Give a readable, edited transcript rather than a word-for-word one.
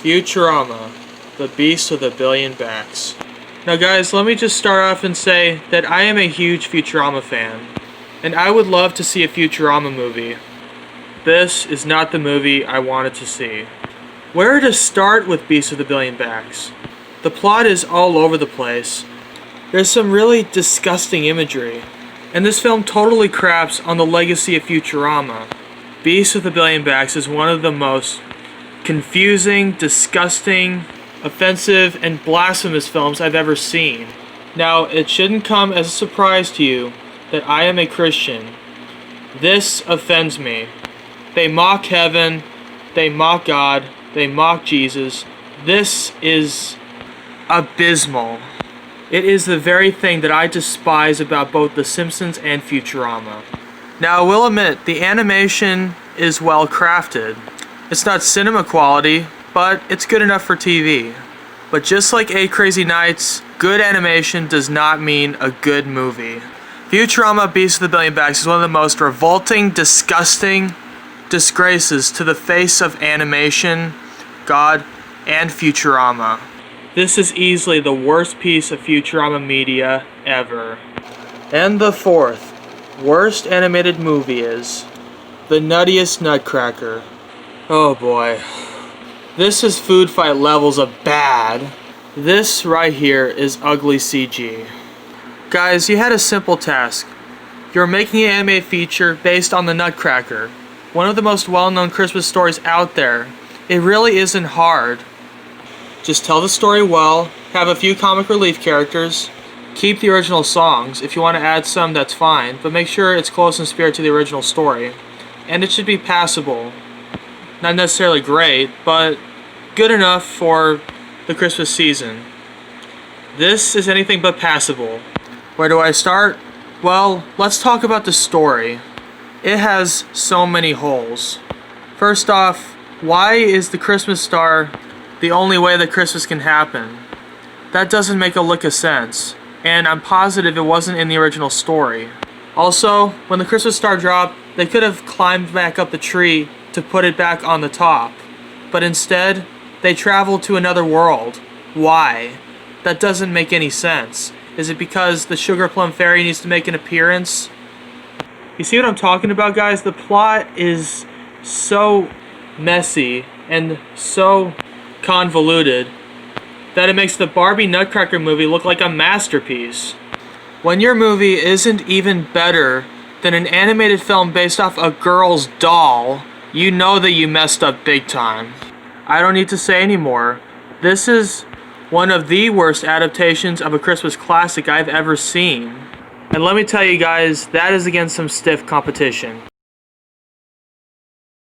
Futurama, the beast with a billion backs. Now guys, let me just start off and say that I am a huge Futurama fan, and I would love to see a Futurama movie. This is not the movie I wanted to see. Where to start with Beast with a Billion Backs? The plot is all over the place. There's some really disgusting imagery, and this film totally craps on the legacy of Futurama. Beast with a Billion Backs is one of the most confusing, disgusting, offensive, and blasphemous films I've ever seen. Now, it shouldn't come as a surprise to you that I am a Christian. This offends me. They mock heaven, they mock God, they mock Jesus. This is abysmal. It is the very thing that I despise about both The Simpsons and Futurama. Now, I will admit, the animation is well crafted. It's not cinema quality, but it's good enough for TV. But just like 8 Crazy Nights, good animation does not mean a good movie. Futurama Beast with a Billion Backs is one of the most revolting, disgusting disgraces to the face of animation, God, and Futurama. This is easily the worst piece of Futurama media ever. And the fourth worst animated movie is The Nuttiest Nutcracker. Oh boy. This is food fight levels of bad. This right here is ugly CG. Guys, you had a simple task. You're making an anime feature based on the Nutcracker, one of the most well-known Christmas stories out there. It really isn't hard. Just tell the story well, have a few comic relief characters, keep the original songs. If you want to add some, that's fine, but make sure it's close in spirit to the original story. And it should be passable. Not necessarily great, but good enough for the Christmas season. This is anything but passable. Where do I start? Well, let's talk about the story. It has so many holes. First off, why is the Christmas star the only way that Christmas can happen? That doesn't make a lick of sense, and I'm positive it wasn't in the original story. Also, when the Christmas star dropped, they could have climbed back up the tree to put it back on the top, but instead, they traveled to another world. Why? That doesn't make any sense. Is it because the Sugar Plum Fairy needs to make an appearance? You see what I'm talking about, guys? The plot is so messy and so convoluted that it makes the Barbie Nutcracker movie look like a masterpiece. When your movie isn't even better than an animated film based off a girl's doll, you know that you messed up big time. I don't need to say anymore. This is one of the worst adaptations of a Christmas classic I've ever seen. And let me tell you guys, that is against some stiff competition.